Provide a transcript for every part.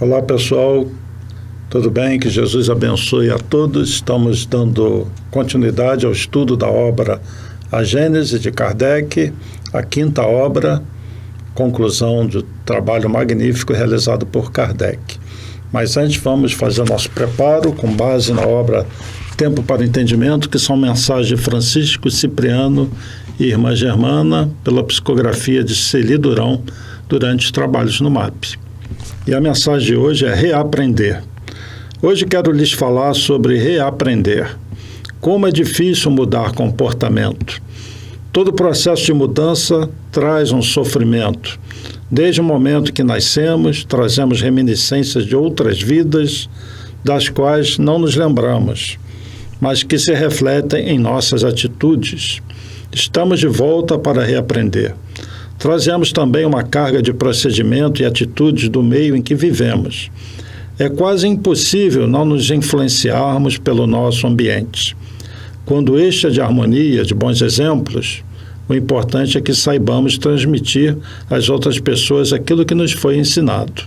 Olá pessoal, tudo bem? Que Jesus abençoe a todos. Estamos dando continuidade ao estudo da obra A Gênese de Kardec, a quinta obra, conclusão do trabalho magnífico realizado por Kardec. Mas antes vamos fazer nosso preparo com base na obra Tempo para o Entendimento, que são mensagens de Francisco Cipriano e Irmã Germana, pela psicografia de Celi Durão, durante os trabalhos no MAP. E a mensagem de hoje é reaprender. Hoje quero lhes falar sobre reaprender. Como é difícil mudar comportamento. Todo processo de mudança traz um sofrimento. Desde o momento que nascemos, trazemos reminiscências de outras vidas, das quais não nos lembramos, mas que se refletem em nossas atitudes. Estamos de volta para reaprender. Trazemos também uma carga de procedimento e atitudes do meio em que vivemos. É quase impossível não nos influenciarmos pelo nosso ambiente. Quando este é de harmonia, de bons exemplos, o importante é que saibamos transmitir às outras pessoas aquilo que nos foi ensinado.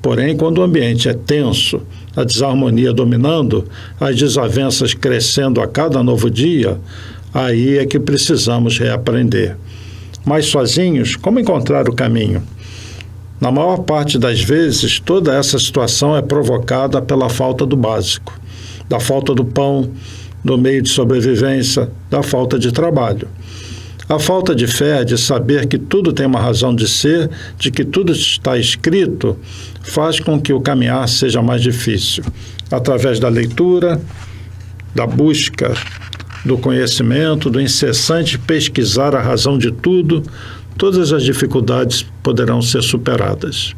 Porém, quando o ambiente é tenso, a desarmonia dominando, as desavenças crescendo a cada novo dia, aí é que precisamos reaprender. Mas sozinhos, como encontrar o caminho? Na maior parte das vezes, toda essa situação é provocada pela falta do básico, da falta do pão, do meio de sobrevivência, da falta de trabalho. A falta de fé, de saber que tudo tem uma razão de ser, de que tudo está escrito, faz com que o caminhar seja mais difícil. Através da leitura, da busca do conhecimento, do incessante pesquisar a razão de tudo, todas as dificuldades poderão ser superadas.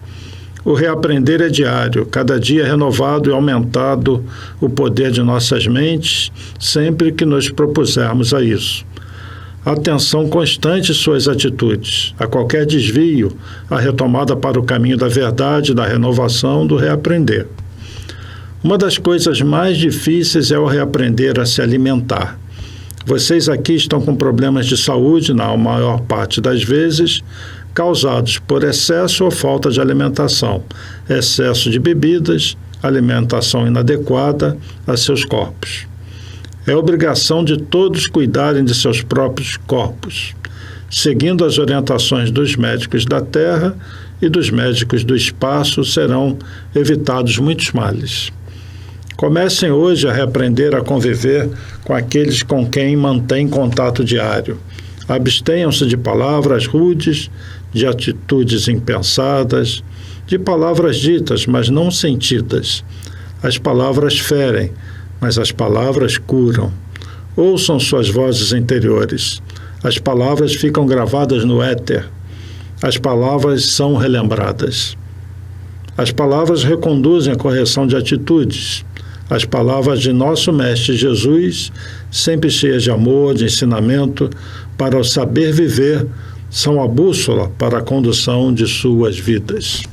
O reaprender é diário, cada dia é renovado e aumentado o poder de nossas mentes, sempre que nos propusermos a isso. Atenção constante em suas atitudes, a qualquer desvio, a retomada para o caminho da verdade, da renovação, do reaprender. Uma das coisas mais difíceis é o reaprender a se alimentar. Vocês aqui estão com problemas de saúde, na maior parte das vezes, causados por excesso ou falta de alimentação, excesso de bebidas, alimentação inadequada a seus corpos. É obrigação de todos cuidarem de seus próprios corpos, seguindo as orientações dos médicos da Terra e dos médicos do espaço, serão evitados muitos males. Comecem hoje a reaprender a conviver com aqueles com quem mantêm contato diário. Abstenham-se de palavras rudes, de atitudes impensadas, de palavras ditas, mas não sentidas. As palavras ferem, mas as palavras curam. Ouçam suas vozes interiores. As palavras ficam gravadas no éter. As palavras são relembradas. As palavras reconduzem a correção de atitudes. As palavras de nosso Mestre Jesus, sempre cheias de amor, de ensinamento, para o saber viver, são a bússola para a condução de suas vidas.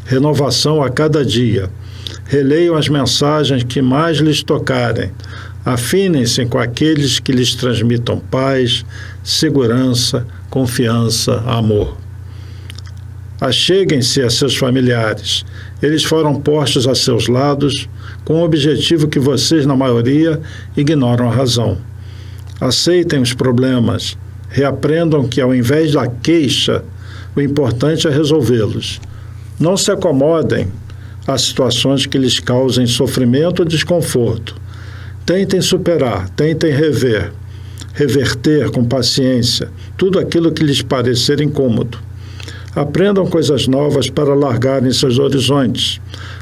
Renovação a cada dia. Releiam as mensagens que mais lhes tocarem. Afinem-se com aqueles que lhes transmitam paz, segurança, confiança, amor. Acheguem-se a seus familiares. Eles foram postos a seus lados com o objetivo que vocês, na maioria, ignoram a razão. Aceitem os problemas. Reaprendam que, ao invés da queixa, o importante é resolvê-los. Não se acomodem a situações que lhes causem sofrimento ou desconforto. Tentem superar, tentem reverter com paciência tudo aquilo que lhes parecer incômodo. Aprendam coisas novas para largarem seus horizontes.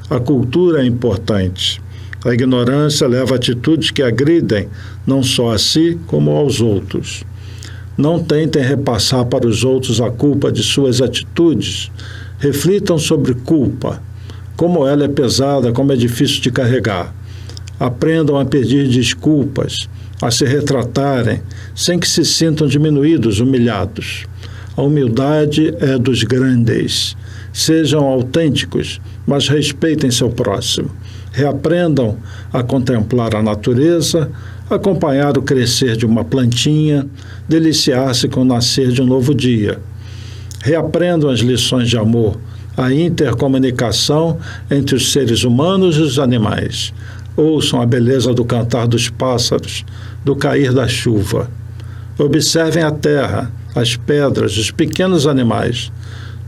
A cultura é importante. A ignorância leva a atitudes que agridem não só a si, como aos outros. Não tentem repassar para os outros a culpa de suas atitudes. Reflitam sobre culpa. Como ela é pesada, como é difícil de carregar. Aprendam a pedir desculpas, a se retratarem, sem que se sintam diminuídos, humilhados. A humildade é dos grandes. Sejam autênticos, mas respeitem seu próximo. Reaprendam a contemplar a natureza, acompanhar o crescer de uma plantinha, deliciar-se com o nascer de um novo dia. Reaprendam as lições de amor, a intercomunicação entre os seres humanos e os animais. Ouçam a beleza do cantar dos pássaros, do cair da chuva. Observem a terra, as pedras, os pequenos animais.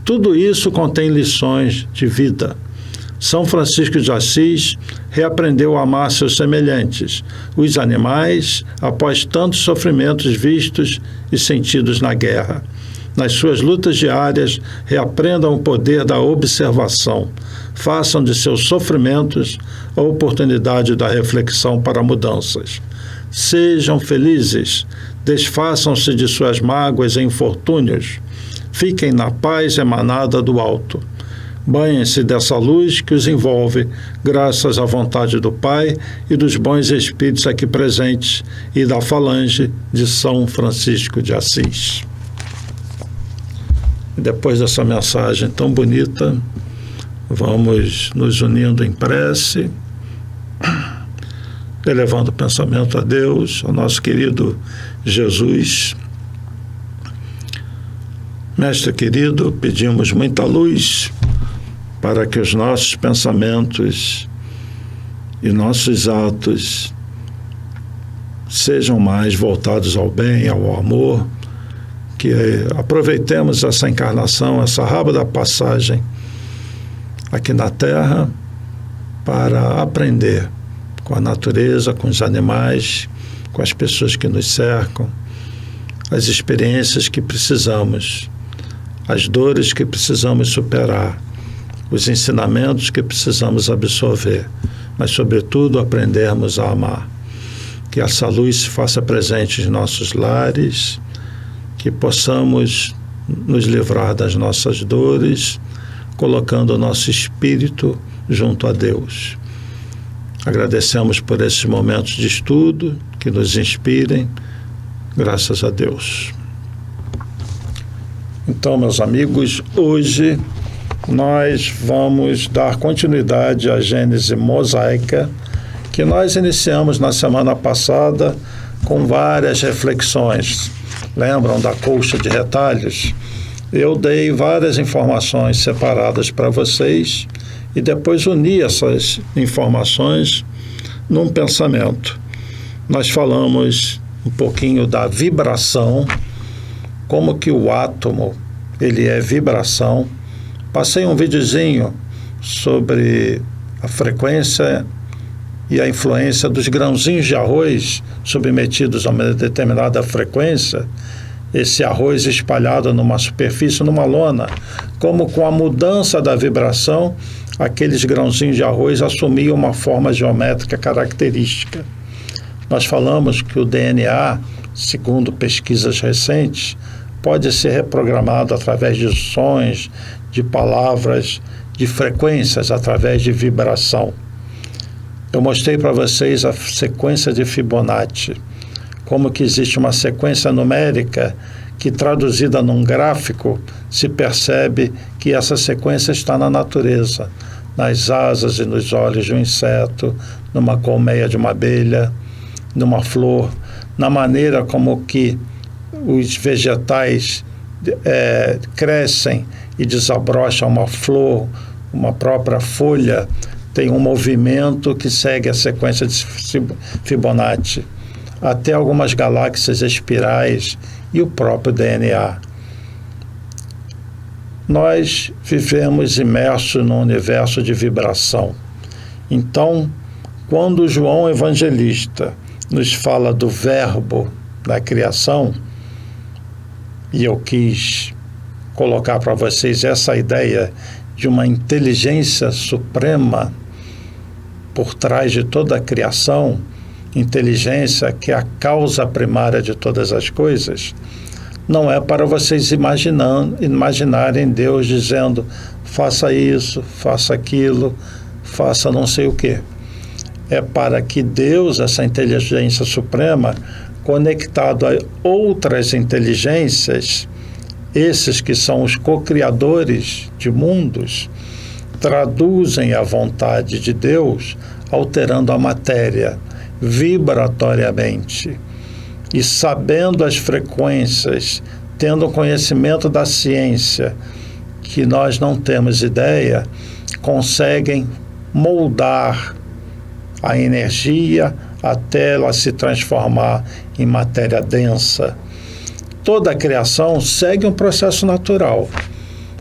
Tudo isso contém lições de vida. São Francisco de Assis reaprendeu a amar seus semelhantes, os animais, após tantos sofrimentos vistos e sentidos na guerra. Nas suas lutas diárias, reaprendam o poder da observação. Façam de seus sofrimentos a oportunidade da reflexão para mudanças. Sejam felizes, desfaçam-se de suas mágoas e infortúnios. Fiquem na paz emanada do alto. Banhem-se dessa luz que os envolve, graças à vontade do Pai e dos bons espíritos aqui presentes e da falange de São Francisco de Assis. E depois dessa mensagem tão bonita, vamos nos unindo em prece, elevando o pensamento a Deus, ao nosso querido Jesus. Mestre querido, pedimos muita luz para que os nossos pensamentos e nossos atos sejam mais voltados ao bem, ao amor, que aproveitemos essa encarnação, essa rápida passagem aqui na Terra para aprender com a natureza, com os animais, com as pessoas que nos cercam, as experiências que precisamos, as dores que precisamos superar, os ensinamentos que precisamos absorver, mas, sobretudo, aprendermos a amar. Que essa luz se faça presente em nossos lares, que possamos nos livrar das nossas dores, colocando o nosso espírito junto a Deus. Agradecemos por esses momentos de estudo que nos inspirem, graças a Deus. Então, meus amigos, hoje nós vamos dar continuidade à Gênese mosaica, que nós iniciamos na semana passada com várias reflexões. Lembram da colcha de retalhos? Eu dei várias informações separadas para vocês e depois uni essas informações num pensamento. Nós falamos um pouquinho da vibração, como que o átomo ele é vibração. Passei um videozinho sobre a frequência e a influência dos grãozinhos de arroz submetidos a uma determinada frequência, esse arroz espalhado numa superfície, numa lona, como com a mudança da vibração, aqueles grãozinhos de arroz assumiam uma forma geométrica característica. Nós falamos que o DNA, segundo pesquisas recentes, pode ser reprogramado através de sons, de palavras, de frequências, através de vibração. Eu mostrei para vocês a sequência de Fibonacci, como que existe uma sequência numérica que, traduzida num gráfico, se percebe que essa sequência está na natureza, nas asas e nos olhos de um inseto, numa colmeia de uma abelha, numa flor, na maneira como que os vegetais crescem e desabrocham uma flor, uma própria folha, tem um movimento que segue a sequência de Fibonacci, até algumas galáxias espirais e o próprio DNA. Nós vivemos imersos num universo de vibração. Então, quando João Evangelista nos fala do verbo da criação, e eu quis colocar para vocês essa ideia de uma inteligência suprema por trás de toda a criação, inteligência que é a causa primária de todas as coisas, não é para vocês imaginarem Deus dizendo faça isso, faça aquilo, faça não sei o quê. É para que Deus, essa inteligência suprema, conectado a outras inteligências, esses que são os co-criadores de mundos, traduzem a vontade de Deus, alterando a matéria vibratoriamente. E sabendo as frequências, tendo conhecimento da ciência, que nós não temos ideia, conseguem moldar a energia até ela se transformar em matéria densa. Toda a criação segue um processo natural.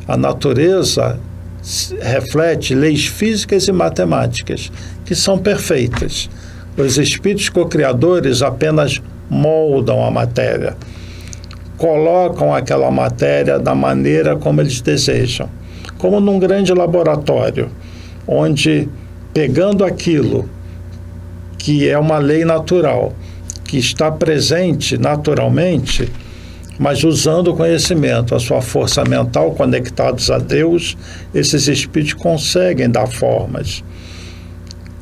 A natureza reflete leis físicas e matemáticas, que são perfeitas. Os espíritos co-criadores apenas moldam a matéria, colocam aquela matéria da maneira como eles desejam, como num grande laboratório, onde, pegando aquilo que é uma lei natural, que está presente naturalmente, mas usando o conhecimento, a sua força mental, conectados a Deus, esses espíritos conseguem dar formas,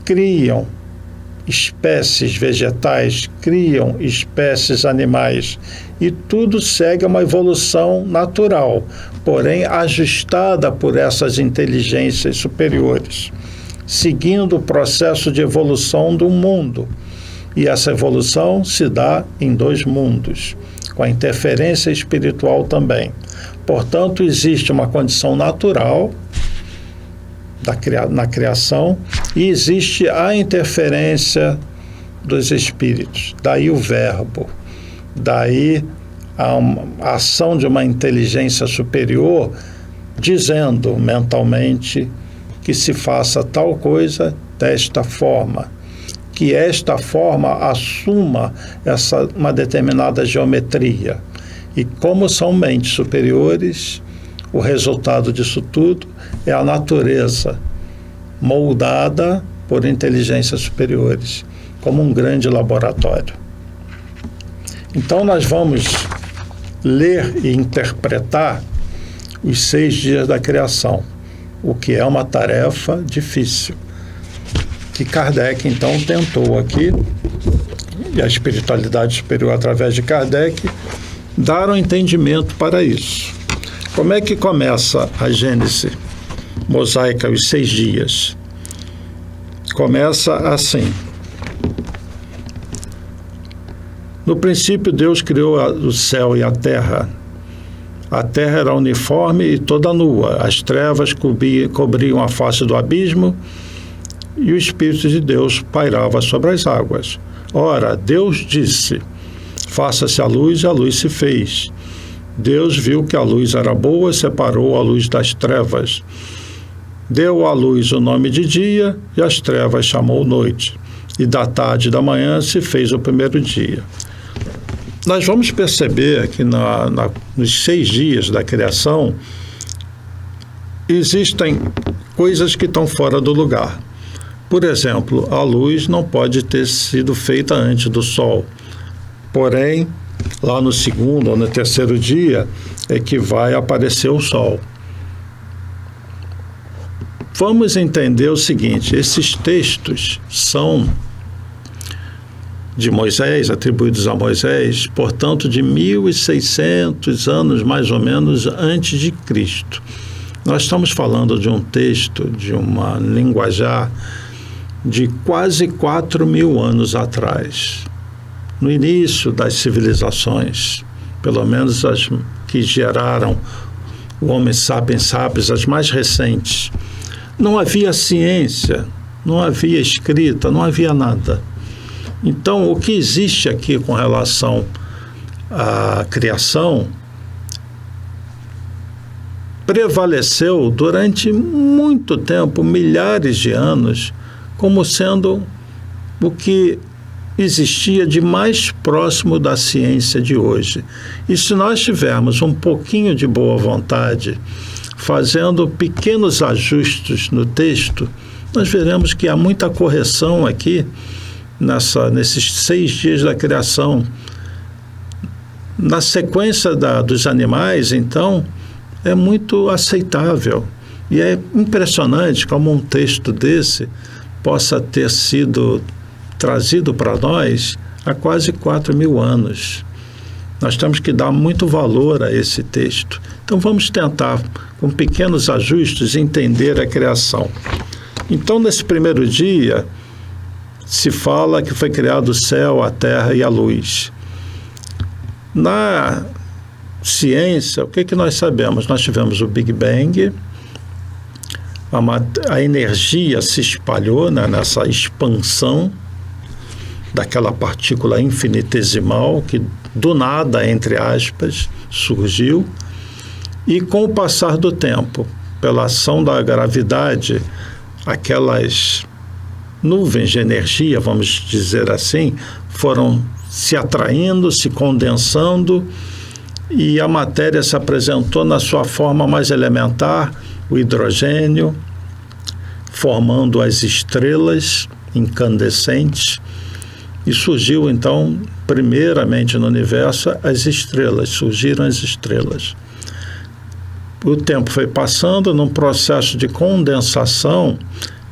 criam espécies vegetais, criam espécies animais, e tudo segue uma evolução natural, porém ajustada por essas inteligências superiores, seguindo o processo de evolução do mundo. E essa evolução se dá em 2 mundos, com a interferência espiritual também. Portanto, existe uma condição natural na criação e existe a interferência dos espíritos. Daí o verbo, daí a ação de uma inteligência superior dizendo mentalmente que se faça tal coisa desta forma, que esta forma assuma uma determinada geometria. E como são mentes superiores, o resultado disso tudo é a natureza moldada por inteligências superiores, como um grande laboratório. Então nós vamos ler e interpretar os 6 dias da criação, o que é uma tarefa difícil, que Kardec então tentou aqui, e a espiritualidade superior através de Kardec, dar um entendimento para isso. Como é que começa a Gênese mosaica, os 6 dias? Começa assim: no princípio Deus criou o céu e a terra. A terra era uniforme e toda nua, as trevas cobriam a face do abismo e o Espírito de Deus pairava sobre as águas. Ora, Deus disse: faça-se a luz, e a luz se fez. Deus viu que a luz era boa, separou a luz das trevas. Deu à luz o nome de dia, e as trevas chamou noite. E da tarde e da manhã se fez o primeiro dia. Nós vamos perceber que nos 6 dias da criação existem coisas que estão fora do lugar. Por exemplo, a luz não pode ter sido feita antes do sol. Porém, lá no 2º ou no 3º dia é que vai aparecer o sol. Vamos entender o seguinte: esses textos são de Moisés, atribuídos a Moisés, portanto, de 1.600 anos, mais ou menos, antes de Cristo. Nós estamos falando de um texto, de uma linguajar de quase 4.000 anos atrás, no início das civilizações, pelo menos as que geraram o Homo sapiens sapiens, as mais recentes. Não havia ciência, não havia escrita, não havia nada. Então, o que existe aqui com relação à criação prevaleceu durante muito tempo, milhares de anos, como sendo o que existia de mais próximo da ciência de hoje. E se nós tivermos um pouquinho de boa vontade, fazendo pequenos ajustes no texto, nós veremos que há muita correção aqui nesses 6 dias da criação. Na sequência dos animais, então, é muito aceitável. E é impressionante como um texto desse possa ter sido trazido para nós há quase 4.000 anos. Nós temos que dar muito valor a esse texto. Então vamos tentar, com pequenos ajustes, entender a criação. Então, nesse primeiro dia, se fala que foi criado o céu, a terra e a luz. Na ciência, o que nós sabemos? Nós tivemos o Big Bang, a energia se espalhou, né, nessa expansão daquela partícula infinitesimal que do nada, entre aspas, surgiu, e com o passar do tempo, pela ação da gravidade, aquelas nuvens de energia, vamos dizer assim, foram se atraindo, se condensando, e a matéria se apresentou na sua forma mais elementar, o hidrogênio, formando as estrelas incandescentes, e surgiu então, primeiramente no universo, as estrelas, surgiram as estrelas. O tempo foi passando, num processo de condensação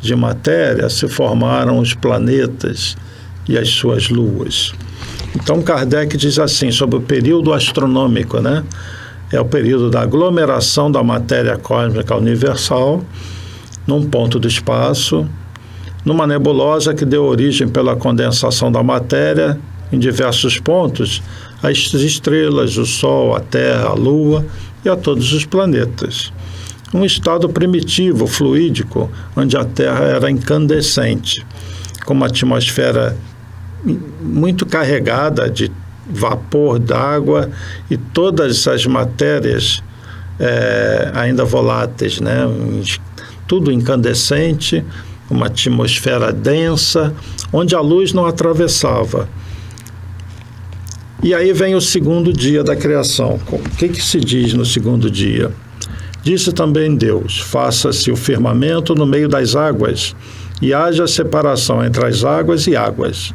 de matéria, se formaram os planetas e as suas luas. Então Kardec diz assim, sobre o período astronômico, né? É o período da aglomeração da matéria cósmica universal num ponto do espaço, numa nebulosa que deu origem pela condensação da matéria em diversos pontos, as estrelas, o Sol, a Terra, a Lua e a todos os planetas. Um estado primitivo, fluídico, onde a Terra era incandescente, com uma atmosfera muito carregada de vapor d'água e todas as matérias ainda voláteis, né? Tudo incandescente, uma atmosfera densa, onde a luz não atravessava. E aí vem o segundo dia da criação. O que se diz no segundo dia? Disse também Deus, faça-se o firmamento no meio das águas, e haja separação entre as águas e águas.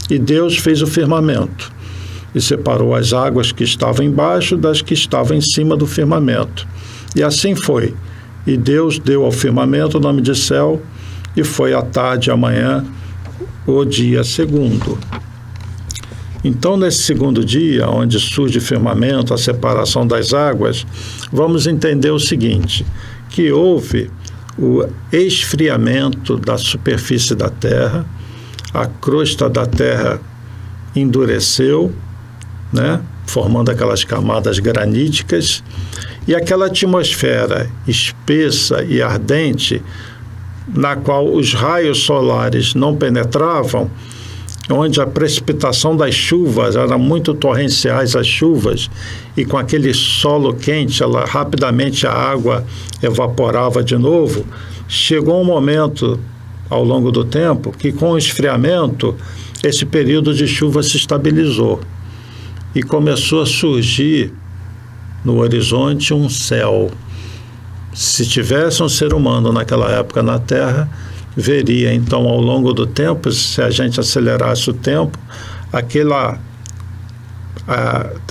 E Deus fez o firmamento, e separou as águas que estavam embaixo das que estavam em cima do firmamento. E assim foi. E Deus deu ao firmamento o nome de céu, e foi à tarde e à manhã o dia segundo. Então, nesse segundo dia, onde surge o firmamento, a separação das águas, vamos entender o seguinte, que houve o esfriamento da superfície da Terra, a crosta da Terra endureceu, né, formando aquelas camadas graníticas, e aquela atmosfera espessa e ardente, na qual os raios solares não penetravam, onde a precipitação das chuvas era muito torrenciais, as chuvas, e com aquele solo quente, rapidamente a água evaporava de novo. Chegou um momento, ao longo do tempo, que com o esfriamento, esse período de chuva se estabilizou e começou a surgir no horizonte um céu. Se tivesse um ser humano naquela época na Terra, veria então ao longo do tempo, se a gente acelerasse o tempo, aquela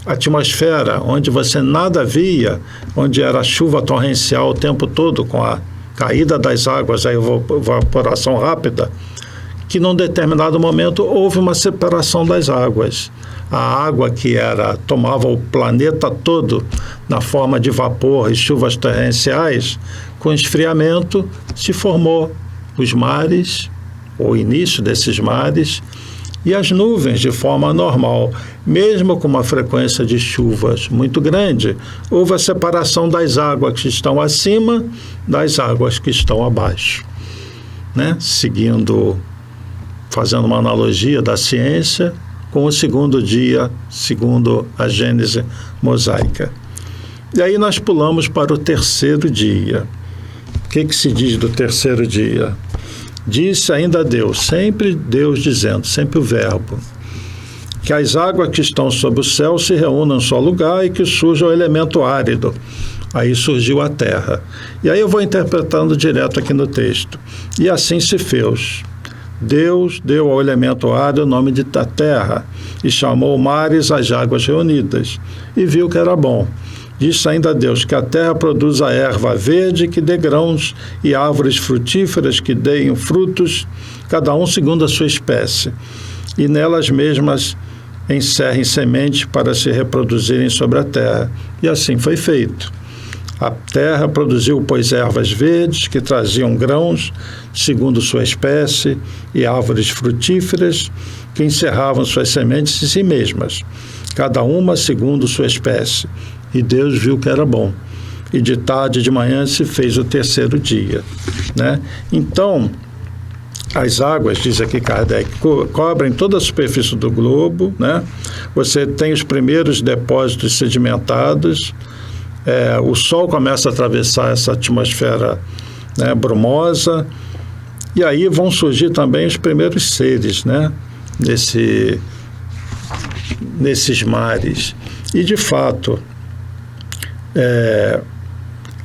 atmosfera onde você nada via, onde era chuva torrencial o tempo todo, com a caída das águas, a evaporação rápida, que num determinado momento houve uma separação das águas. A água que tomava o planeta todo na forma de vapor e chuvas torrenciais, com esfriamento se formou os mares, o início desses mares, e as nuvens de forma normal. Mesmo com uma frequência de chuvas muito grande, houve a separação das águas que estão acima das águas que estão abaixo, né? Fazendo uma analogia da ciência com o segundo dia, segundo a Gênese mosaica. E aí nós pulamos para o terceiro dia. O que se diz do terceiro dia? Disse ainda Deus, sempre Deus dizendo, sempre o verbo, que as águas que estão sob o céu se reúnam em um só lugar e que surja o elemento árido. Aí surgiu a terra. E aí eu vou interpretando direto aqui no texto. E assim se fez. Deus deu ao elemento árido o nome de terra e chamou mares as águas reunidas, e viu que era bom. Disse ainda Deus que a terra produza erva verde que dê grãos e árvores frutíferas que deem frutos, cada um segundo a sua espécie, e nelas mesmas encerrem sementes para se reproduzirem sobre a terra. E assim foi feito. A terra produziu, pois, ervas verdes que traziam grãos segundo sua espécie e árvores frutíferas que encerravam suas sementes em si mesmas, cada uma segundo sua espécie. E Deus viu que era bom. E de tarde e de manhã se fez o terceiro dia, né? Então, as águas, diz aqui Kardec, cobrem toda a superfície do globo, né? Você tem os primeiros depósitos sedimentados, o Sol começa a atravessar essa atmosfera, né, brumosa, e aí vão surgir também os primeiros seres, né, nesses mares. E, de fato,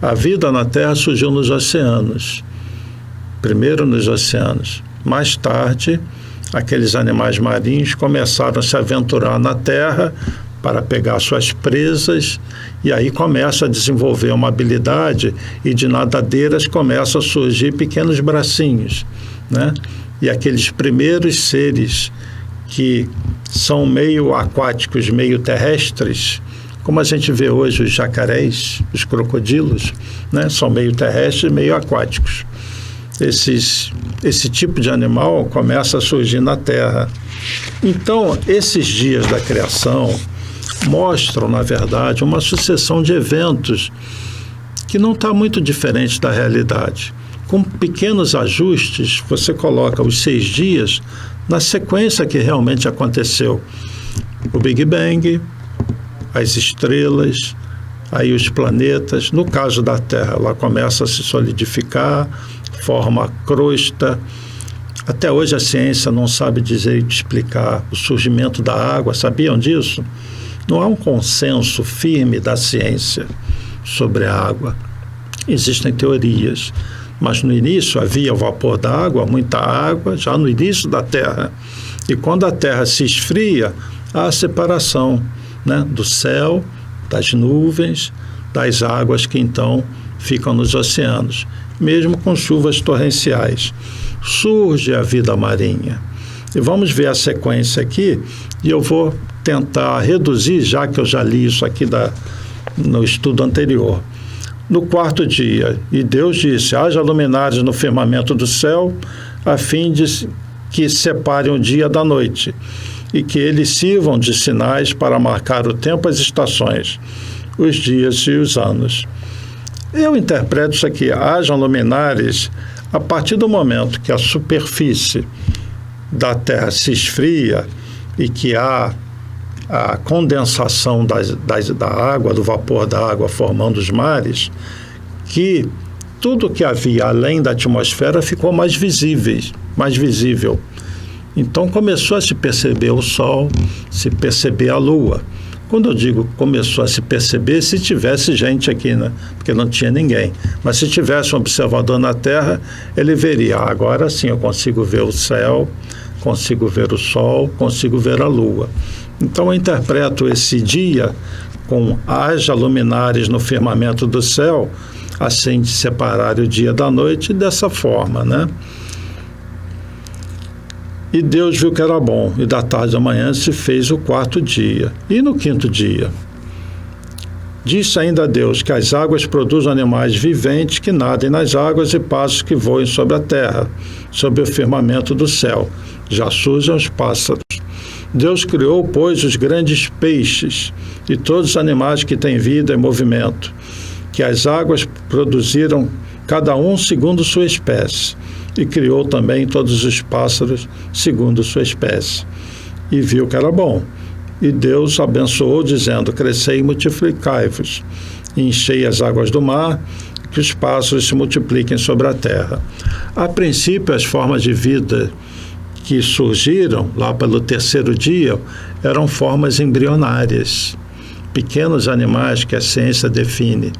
a vida na Terra surgiu nos oceanos. Primeiro nos oceanos. Mais tarde, aqueles animais marinhos começaram a se aventurar na terra para pegar suas presas, e aí começa a desenvolver uma habilidade, e de nadadeiras começam a surgir pequenos bracinhos, né? E aqueles primeiros seres que são meio aquáticos, meio terrestres, como a gente vê hoje os jacarés, os crocodilos, né? São meio terrestres, meio aquáticos. Esse tipo de animal começa a surgir na Terra. Então, esses dias da criação mostram, na verdade, uma sucessão de eventos que não está muito diferente da realidade. Com pequenos ajustes, você coloca os 6 dias na sequência que realmente aconteceu. O Big Bang, as estrelas, aí os planetas. No caso da Terra, ela começa a se solidificar, forma crosta. Até hoje a ciência não sabe dizer e explicar o surgimento da água. Sabiam disso? Não há um consenso firme da ciência sobre a água. Existem teorias, mas no início havia o vapor da água, muita água, já no início da Terra. E quando a Terra se esfria, há a separação, né, do céu, das nuvens, das águas que então ficam nos oceanos. Mesmo com chuvas torrenciais, surge a vida marinha. E vamos ver a sequência aqui, e eu vou tentar reduzir, já que eu já li isso aqui no estudo anterior. No 4º dia, e Deus disse: haja luminares no firmamento do céu, a fim de que separem o dia da noite, e que eles sirvam de sinais para marcar o tempo, as estações, os dias e os anos. Eu interpreto isso aqui: hajam luminares a partir do momento que a superfície da Terra se esfria e que há a condensação da água, do vapor da água formando os mares, que tudo que havia além da atmosfera ficou mais visível. Então começou a se perceber o Sol, se perceber a Lua. Quando eu digo começou a se perceber, se tivesse gente aqui, né? Porque não tinha ninguém. Mas se tivesse um observador na Terra, ele veria: agora sim eu consigo ver o céu, consigo ver o Sol, consigo ver a Lua. Então eu interpreto esse dia com haja luminares no firmamento do céu, assim de separar o dia da noite, dessa forma, né? E Deus viu que era bom, e da tarde à manhã se fez o 4º dia. E no 5º dia, disse ainda Deus que as águas produzem animais viventes que nadem nas águas e pássaros que voem sobre a terra, sobre o firmamento do céu. Já surgem os pássaros. Deus criou, pois, os grandes peixes e todos os animais que têm vida e movimento, que as águas produziram, cada um segundo sua espécie. E criou também todos os pássaros segundo sua espécie. E viu que era bom. E Deus abençoou, dizendo: crescei e multiplicai-vos, e enchei as águas do mar, que os pássaros se multipliquem sobre a terra. A princípio, as formas de vida que surgiram lá pelo 3º dia eram formas embrionárias, pequenos animais que a ciência define.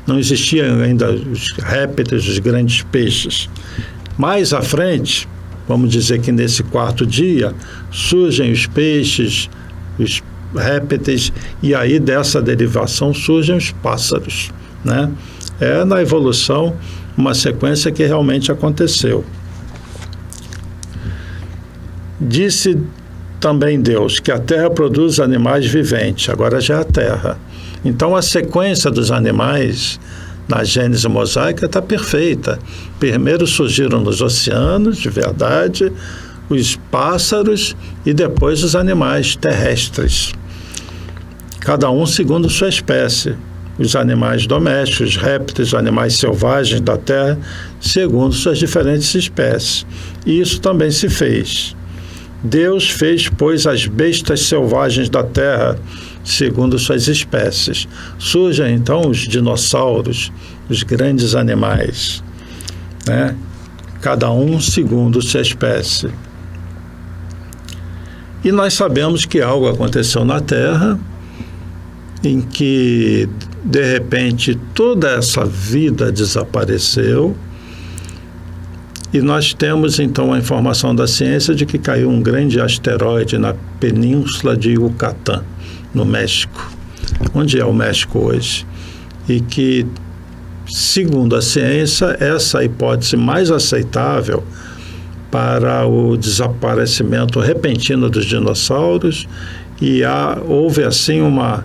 Não existiam ainda os répteis, os grandes peixes. Mais à frente, vamos dizer que nesse 4º dia, surgem os peixes, os répteis, e aí dessa derivação surgem os pássaros, né? É na evolução uma sequência que realmente aconteceu. Disse também Deus que a terra produz animais viventes, agora já é a terra. Então a sequência dos animais na Gênese mosaica está perfeita. Primeiro surgiram nos oceanos, de verdade, os pássaros e depois os animais terrestres. cada um segundo sua espécie. Os animais domésticos, os répteis, os animais selvagens da terra, segundo suas diferentes espécies. E isso também se fez. Deus fez, pois, as bestas selvagens da terra, segundo suas espécies. Surgem, então, os dinossauros, os grandes animais, né? Cada um segundo sua espécie. E nós sabemos que algo aconteceu na Terra, em que, de repente, toda essa vida desapareceu, e nós temos, então, a informação da ciência de que caiu um grande asteroide na península de Yucatán, no México, onde é o México hoje, e que, segundo a ciência, essa é a hipótese mais aceitável para o desaparecimento repentino dos dinossauros, e houve, assim, uma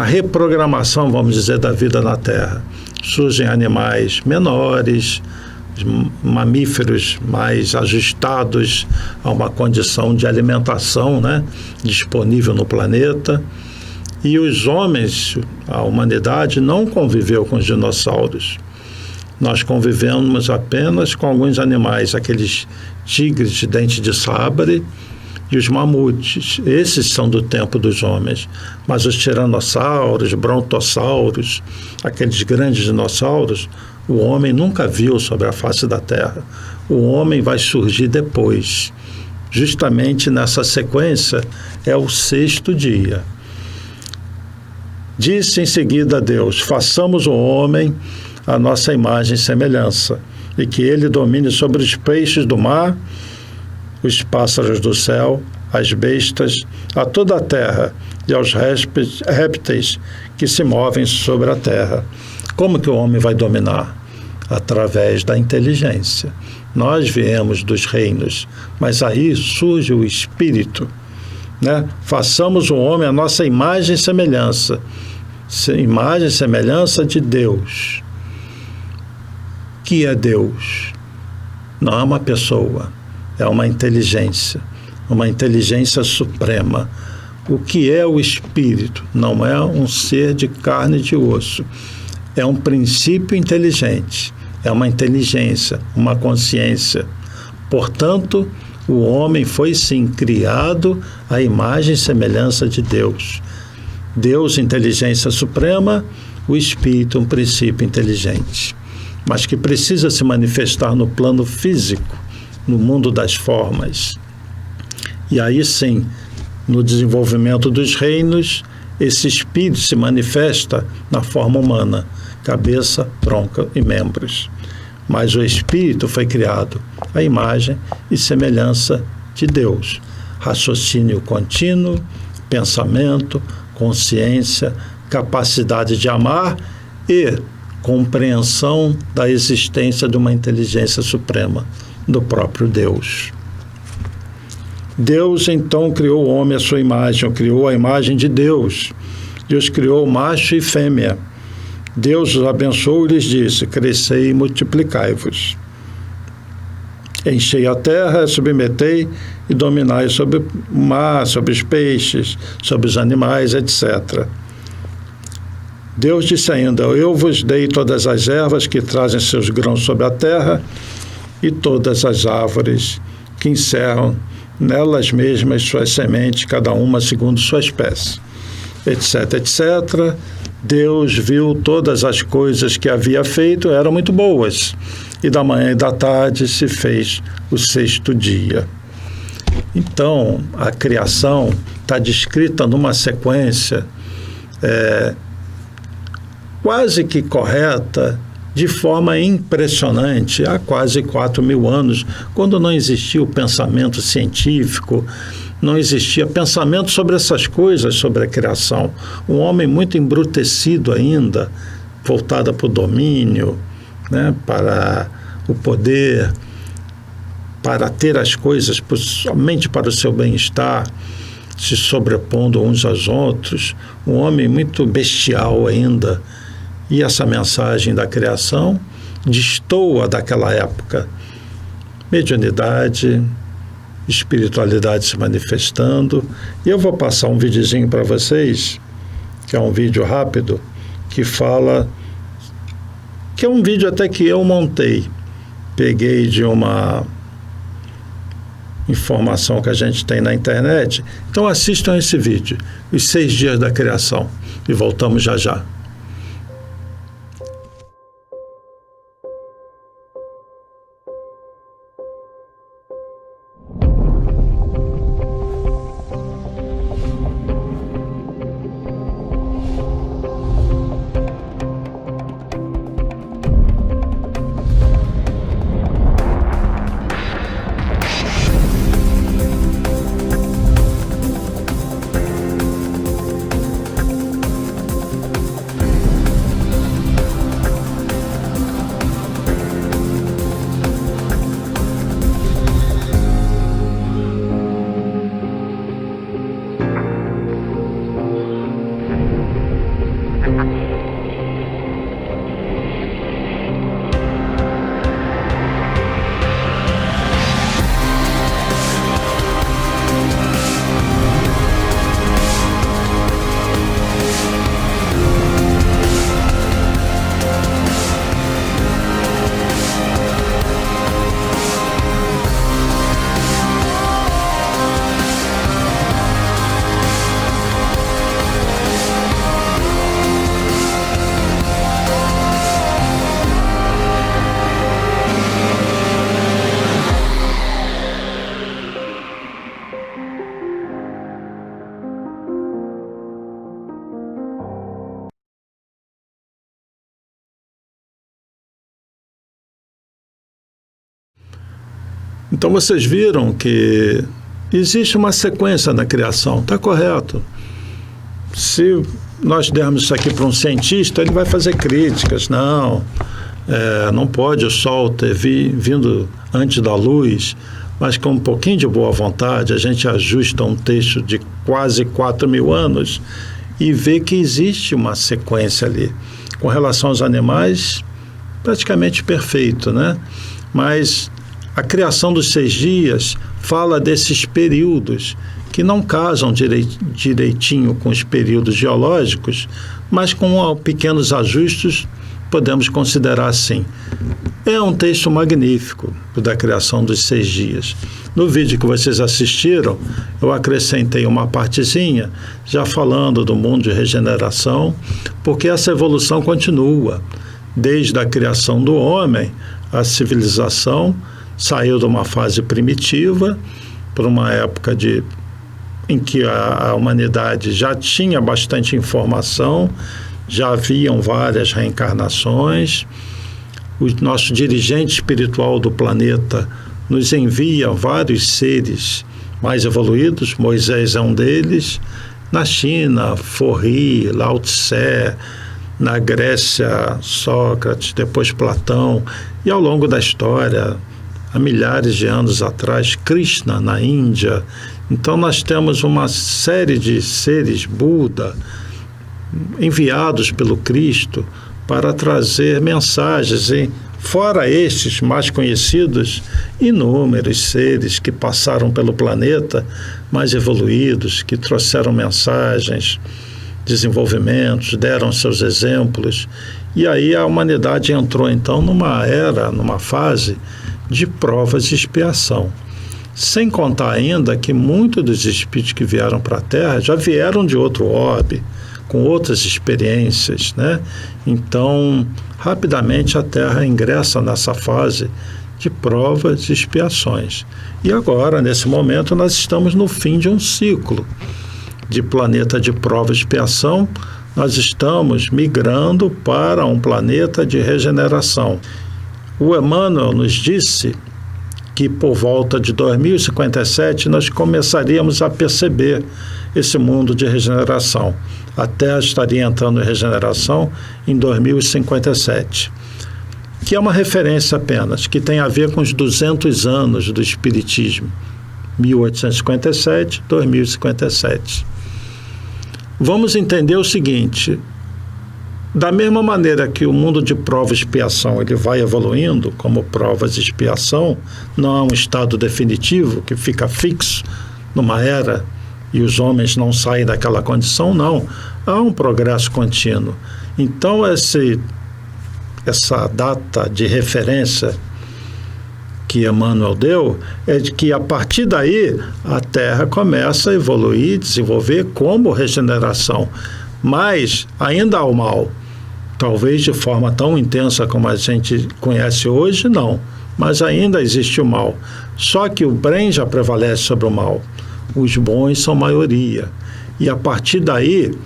reprogramação, vamos dizer, da vida na Terra. Surgem animais menores, mamíferos mais ajustados a uma condição de alimentação, né, disponível no planeta. E os homens, a humanidade, não conviveu com os dinossauros. Nós convivemos apenas com alguns animais, aqueles tigres de dente de sabre e os mamutes. Esses são do tempo dos homens. Mas os tiranossauros, brontossauros, aqueles grandes dinossauros, o homem nunca viu sobre a face da Terra. O homem vai surgir depois. Justamente nessa sequência é o 6º dia. Disse em seguida a Deus: façamos o homem a nossa imagem e semelhança, e que ele domine sobre os peixes do mar, os pássaros do céu, as bestas, a toda a terra e aos répteis que se movem sobre a terra. Como que o homem vai dominar? Através da inteligência. Nós viemos dos reinos, mas aí surge o espírito, né? Façamos o homem a nossa imagem e semelhança. Imagem e semelhança de Deus. Que é Deus? Não é uma pessoa, é uma inteligência suprema. O que é o espírito? Não é um ser de carne e de osso. É um princípio inteligente, é uma inteligência, uma consciência. Portanto, o homem foi, sim, criado à imagem e semelhança de Deus. Deus, inteligência suprema, o espírito, um princípio inteligente, mas que precisa se manifestar no plano físico, no mundo das formas. E aí, sim, no desenvolvimento dos reinos, esse espírito se manifesta na forma humana, cabeça, tronco e membros. Mas o espírito foi criado à imagem e semelhança de Deus. Raciocínio contínuo, pensamento, consciência, capacidade de amar e compreensão da existência de uma inteligência suprema, do próprio Deus. Deus, então, criou o homem à sua imagem, criou a imagem de Deus, e os criou macho e fêmea. Deus os abençoou e lhes disse: crescei e multiplicai-vos. Enchei a terra, submetei e dominai sobre o mar, sobre os peixes, sobre os animais, etc. Deus disse ainda: eu vos dei todas as ervas que trazem seus grãos sobre a terra e todas as árvores que encerram nelas mesmas suas sementes, cada uma segundo sua espécie, etc, etc. Deus viu todas as coisas que havia feito, eram muito boas, e da manhã e da tarde se fez o 6º dia. Então, a criação está descrita numa sequência quase que correta, de forma impressionante, há quase 4.000 anos, quando não existia o pensamento científico, não existia pensamento sobre essas coisas, sobre a criação. Um homem muito embrutecido ainda, voltado para o domínio, né, para o poder, para ter as coisas somente para o seu bem-estar, se sobrepondo uns aos outros. Um homem muito bestial ainda. E essa mensagem da criação destoa daquela época. Mediunidade, espiritualidade se manifestando. E eu vou passar um videozinho para vocês que é um vídeo rápido, que fala, que é um vídeo até que eu montei, peguei de uma informação que a gente tem na internet. Então assistam esse vídeo, os 6 dias da criação, e voltamos já já. Então vocês viram que existe uma sequência na criação, está correto. Se nós dermos isso aqui para um cientista, ele vai fazer críticas. Não pode o Sol ter vindo antes da luz, mas com um pouquinho de boa vontade, a gente ajusta um texto de quase 4.000 anos e vê que existe uma sequência ali. Com relação aos animais, praticamente perfeito, né? Mas a criação dos 6 dias fala desses períodos que não casam direitinho com os períodos geológicos, mas com pequenos ajustes podemos considerar assim. É um texto magnífico da criação dos 6 dias. No vídeo que vocês assistiram, eu acrescentei uma partezinha já falando do mundo de regeneração, porque essa evolução continua. Desde a criação do homem, a civilização saiu de uma fase primitiva para uma época em que a humanidade já tinha bastante informação, já haviam várias reencarnações. O nosso dirigente espiritual do planeta nos envia vários seres mais evoluídos, Moisés é um deles, na China, Forri, Lao Tse, na Grécia, Sócrates, depois Platão, e ao longo da história, há milhares de anos atrás, Krishna na Índia. Então nós temos uma série de seres, Buda, enviados pelo Cristo para trazer mensagens, e fora estes mais conhecidos, inúmeros seres que passaram pelo planeta, mais evoluídos, que trouxeram mensagens, desenvolvimentos, deram seus exemplos, e aí a humanidade entrou então numa era, numa fase de provas e expiação. Sem contar ainda que muitos dos espíritos que vieram para a Terra já vieram de outro orbe, com outras experiências, né? Então, rapidamente a Terra ingressa nessa fase de provas e expiações. E agora, nesse momento, nós estamos no fim de um ciclo de planeta de prova e expiação. Nós estamos migrando para um planeta de regeneração. O Emmanuel nos disse que por volta de 2057 nós começaríamos a perceber esse mundo de regeneração. A Terra estaria entrando em regeneração em 2057, que é uma referência apenas, que tem a ver com os 200 anos do Espiritismo, 1857, 2057. Vamos entender o seguinte: da mesma maneira que o mundo de prova e expiação ele vai evoluindo, como provas e expiação, não é um estado definitivo que fica fixo numa era e os homens não saem daquela condição, não. Há um progresso contínuo. Então, essa data de referência que Emmanuel deu é de que, a partir daí, a Terra começa a evoluir, desenvolver como regeneração. Mas ainda há o mal. Talvez de forma tão intensa como a gente conhece hoje, não. Mas ainda existe o mal. Só que o bem já prevalece sobre o mal. Os bons são maioria. E a partir daí,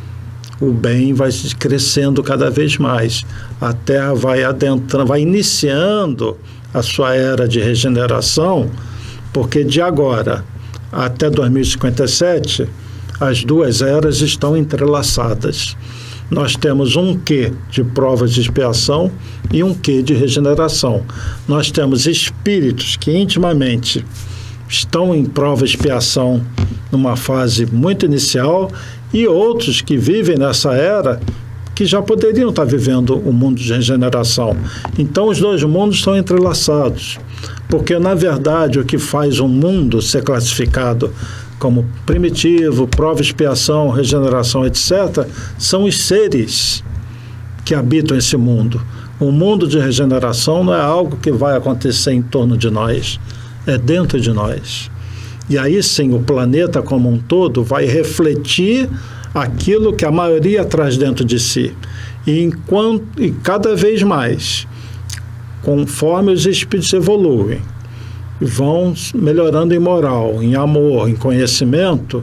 o bem vai crescendo cada vez mais. A Terra vai adentrando, vai iniciando a sua era de regeneração, porque de agora até 2057, as duas eras estão entrelaçadas. Nós temos um quê de provas de expiação e um quê de regeneração. Nós temos espíritos que intimamente estão em prova de expiação numa fase muito inicial e outros que vivem nessa era que já poderiam estar vivendo o mundo de regeneração. Então, os dois mundos estão entrelaçados, porque, na verdade, o que faz um mundo ser classificado como primitivo, prova, expiação, regeneração, etc., são os seres que habitam esse mundo. O mundo de regeneração não é algo que vai acontecer em torno de nós, é dentro de nós. E aí sim, o planeta como um todo vai refletir aquilo que a maioria traz dentro de si. E cada vez mais, conforme os espíritos evoluem, vão melhorando em moral, em amor, em conhecimento,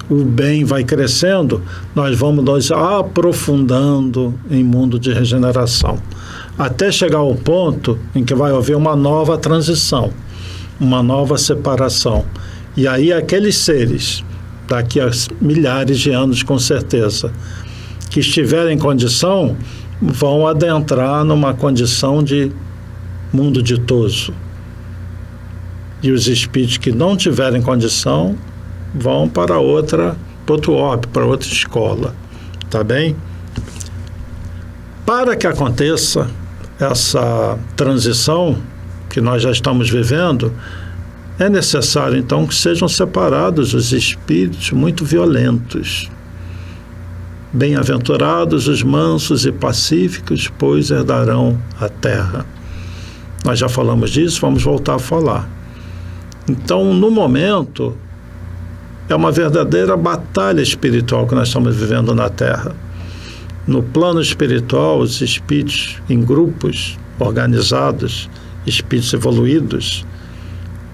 o bem vai crescendo, nós vamos nos aprofundando em mundo de regeneração, até chegar ao ponto em que vai haver uma nova transição, uma nova separação. E aí aqueles seres, daqui a milhares de anos com certeza, que estiverem em condição, vão adentrar numa condição de mundo ditoso. E os espíritos que não tiverem condição vão para outro orbe, para outra escola. Tá bem? Para que aconteça essa transição que nós já estamos vivendo, é necessário, então, que sejam separados os espíritos muito violentos. Bem-aventurados os mansos e pacíficos, pois herdarão a terra. Nós já falamos disso, vamos voltar a falar. Então, no momento, é uma verdadeira batalha espiritual que nós estamos vivendo na Terra. No plano espiritual, os espíritos em grupos organizados, espíritos evoluídos,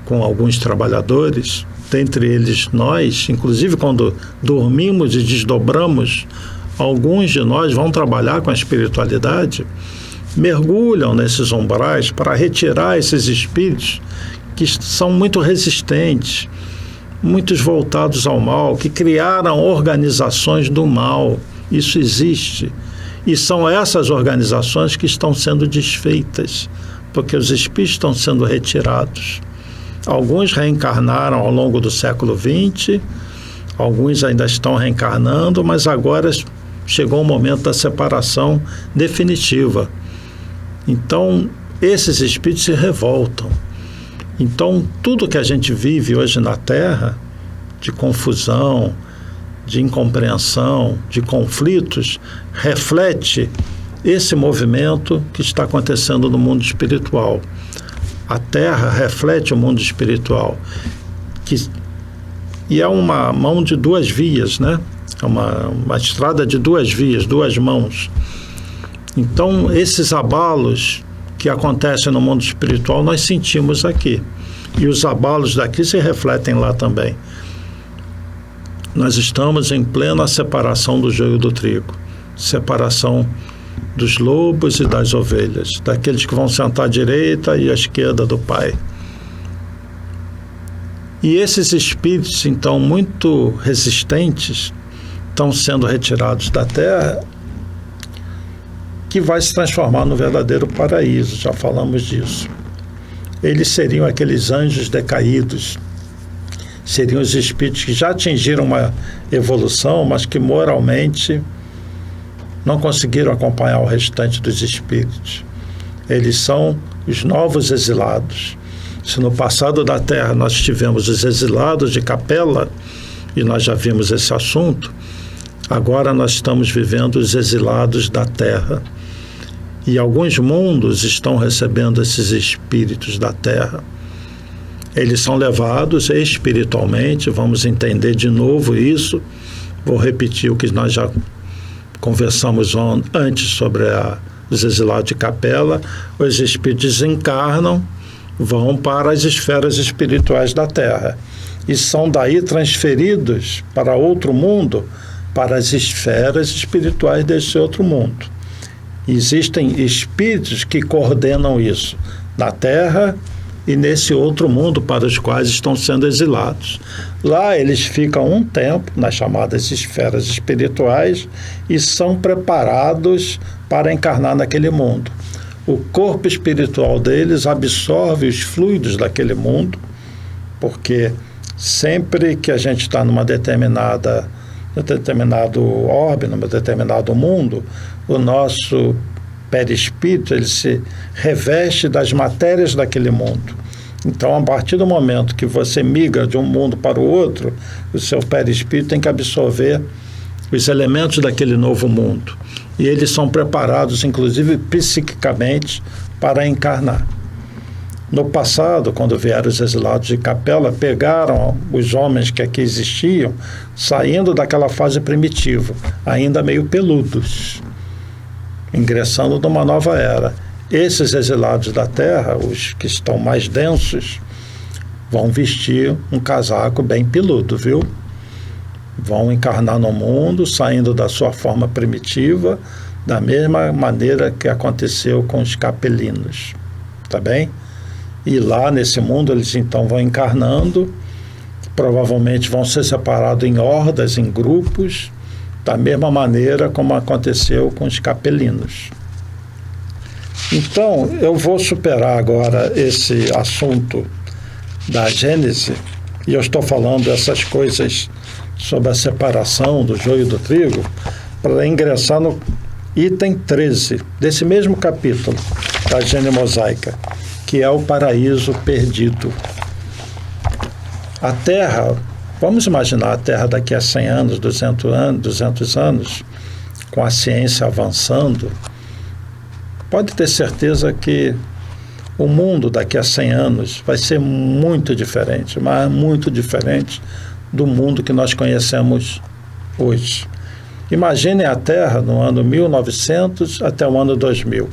com alguns trabalhadores, dentre eles nós, inclusive quando dormimos e desdobramos, alguns de nós vão trabalhar com a espiritualidade, mergulham nesses umbrais para retirar esses espíritos que são muito resistentes, muitos voltados ao mal, que criaram organizações do mal. Isso existe. E são essas organizações que estão sendo desfeitas, porque os espíritos estão sendo retirados. Alguns reencarnaram ao longo do século XX, alguns ainda estão reencarnando, mas agora chegou o momento da separação definitiva. Então, esses espíritos se revoltam. Então, tudo que a gente vive hoje na Terra, de confusão, de incompreensão, de conflitos, reflete esse movimento que está acontecendo no mundo espiritual. A Terra reflete o mundo espiritual, e é uma mão de duas vias, né? É uma estrada de duas vias, duas mãos. Então, esses abalos que acontecem no mundo espiritual, nós sentimos aqui. E os abalos daqui se refletem lá também. Nós estamos em plena separação do joio do trigo, separação dos lobos e das ovelhas, daqueles que vão sentar à direita e à esquerda do Pai. E esses espíritos, então, muito resistentes, estão sendo retirados da Terra, que vai se transformar no verdadeiro paraíso, já falamos disso. Eles seriam aqueles anjos decaídos, seriam os espíritos que já atingiram uma evolução, mas que moralmente não conseguiram acompanhar o restante dos espíritos. Eles são os novos exilados. Se no passado da Terra nós tivemos os exilados de Capela e nós já vimos esse assunto. Agora nós estamos vivendo os exilados da Terra. E alguns mundos estão recebendo esses espíritos da Terra. Eles são levados espiritualmente, vamos entender de novo isso. Vou repetir o que nós já conversamos antes sobre os exilados de Capela. Os espíritos desencarnam, vão para as esferas espirituais da Terra e são daí transferidos para outro mundo, para as esferas espirituais desse outro mundo. Existem espíritos que coordenam isso na Terra e nesse outro mundo para os quais estão sendo exilados. Lá eles ficam um tempo nas chamadas esferas espirituais e são preparados para encarnar naquele mundo. O corpo espiritual deles absorve os fluidos daquele mundo, porque sempre que a gente está num determinado orbe, num determinado mundo, o nosso perispírito ele se reveste das matérias daquele mundo. Então, a partir do momento que você migra de um mundo para o outro, o seu perispírito tem que absorver os elementos daquele novo mundo. E eles são preparados, inclusive psiquicamente, para encarnar. No passado, quando vieram os exilados de Capela, pegaram os homens que aqui existiam, saindo daquela fase primitiva, ainda meio peludos, ingressando numa nova era. Esses exilados da Terra, os que estão mais densos, vão vestir um casaco bem peludo, viu? Vão encarnar no mundo, saindo da sua forma primitiva, da mesma maneira que aconteceu com os capelinos, tá bem? E lá nesse mundo eles então vão encarnando, provavelmente vão ser separados em hordas, em grupos, da mesma maneira como aconteceu com os capelinos. Então, eu vou superar agora esse assunto da Gênese, e eu estou falando essas coisas sobre a separação do joio do trigo, para ingressar no item 13 desse mesmo capítulo da Gênese Mosaica, que é o paraíso perdido. A Terra, vamos imaginar a Terra daqui a 100 anos, 200 anos, com a ciência avançando, pode ter certeza que o mundo daqui a 100 anos vai ser muito diferente, mas muito diferente do mundo que nós conhecemos hoje. Imaginem a Terra no ano 1900 até o ano 2000.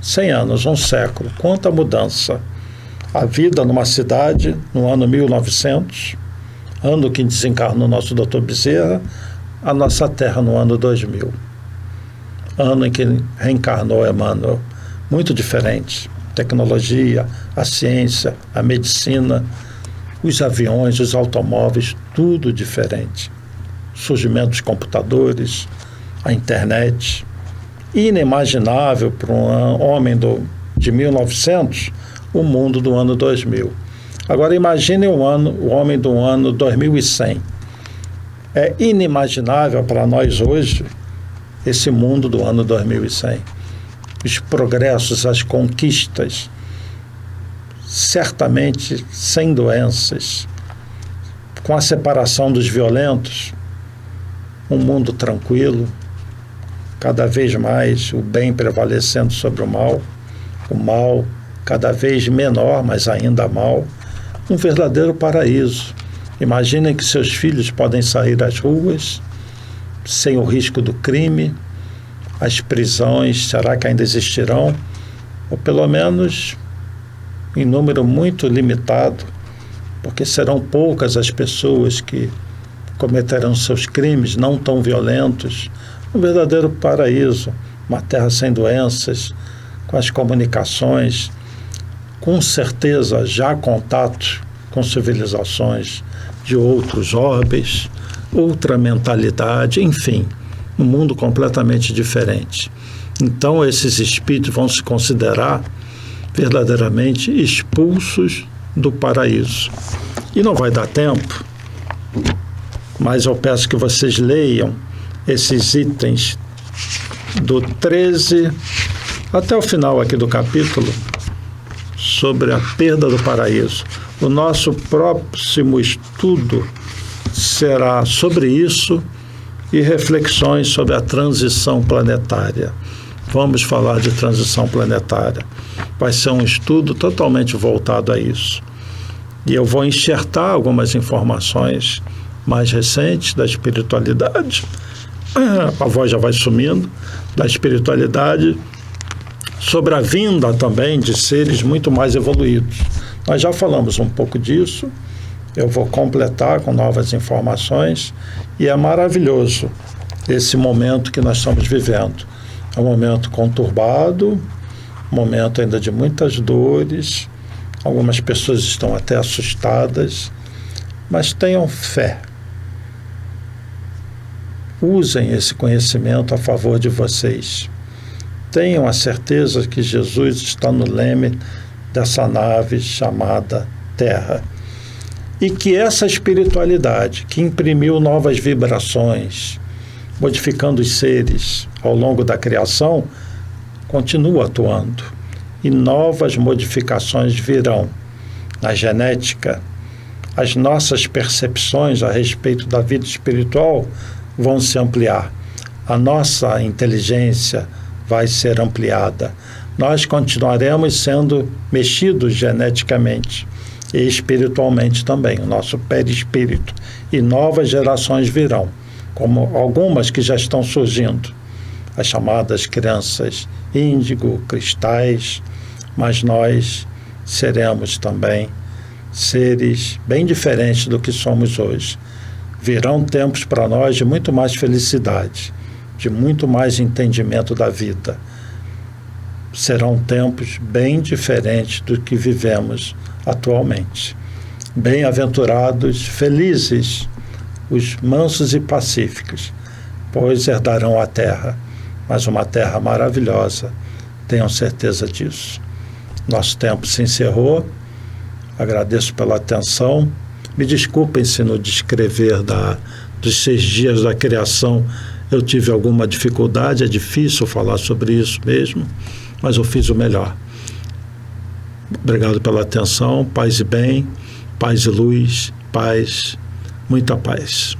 100 anos, um século, quanta mudança. A vida numa cidade no ano 1900, ano que desencarnou o nosso Dr. Bezerra, a nossa Terra no ano 2000. Ano em que reencarnou Emmanuel. Muito diferente. Tecnologia, a ciência, a medicina, os aviões, os automóveis, tudo diferente. Surgimento dos computadores, a internet. Inimaginável para um homem de 1900, o mundo do ano 2000. Agora imagine o homem do ano 2100. É inimaginável para nós hoje esse mundo do ano 2100. Os progressos, as conquistas, certamente sem doenças, com a separação dos violentos, um mundo tranquilo, cada vez mais o bem prevalecendo sobre o mal cada vez menor, mas ainda mal, um verdadeiro paraíso. Imaginem que seus filhos podem sair às ruas sem o risco do crime, as prisões, será que ainda existirão? Ou pelo menos em número muito limitado, porque serão poucas as pessoas que cometerão seus crimes não tão violentos. Um verdadeiro paraíso, uma terra sem doenças, com as comunicações, com certeza já contatos com civilizações de outros orbes, outra mentalidade, enfim, um mundo completamente diferente. Então esses espíritos vão se considerar verdadeiramente expulsos do paraíso. E não vai dar tempo, mas eu peço que vocês leiam esses itens do 13 até o final aqui do capítulo sobre a perda do paraíso. O nosso próximo estudo será sobre isso e reflexões sobre a transição planetária. Vamos falar de transição planetária. Vai ser um estudo totalmente voltado a isso. E eu vou enxertar algumas informações mais recentes da espiritualidade. A voz já vai sumindo. Da espiritualidade, sobre a vinda também de seres muito mais evoluídos. Nós já falamos um pouco disso. Eu vou completar com novas informações. E é maravilhoso esse momento que nós estamos vivendo. É um momento conturbado, um momento ainda de muitas dores. Algumas pessoas estão até assustadas, mas tenham fé. Usem esse conhecimento a favor de vocês. Tenham a certeza que Jesus está no leme dessa nave chamada Terra. E que essa espiritualidade que imprimiu novas vibrações, modificando os seres ao longo da criação, continua atuando. E novas modificações virão na genética. As nossas percepções a respeito da vida espiritual vão se ampliar. A nossa inteligência vai ser ampliada. Nós continuaremos sendo mexidos geneticamente e espiritualmente também, o nosso perispírito. E novas gerações virão, como algumas que já estão surgindo, as chamadas crianças índigo, cristais, mas nós seremos também seres bem diferentes do que somos hoje. Virão tempos para nós de muito mais felicidade, de muito mais entendimento da vida. Serão tempos bem diferentes do que vivemos atualmente. Bem-aventurados, felizes, os mansos e pacíficos, pois herdarão a terra, mas uma terra maravilhosa, tenham certeza disso. Nosso tempo se encerrou, agradeço pela atenção, me desculpem se no descrever dos 6 dias da criação eu tive alguma dificuldade, é difícil falar sobre isso mesmo, mas eu fiz o melhor. Obrigado pela atenção, paz e bem, paz e luz, paz, muita paz.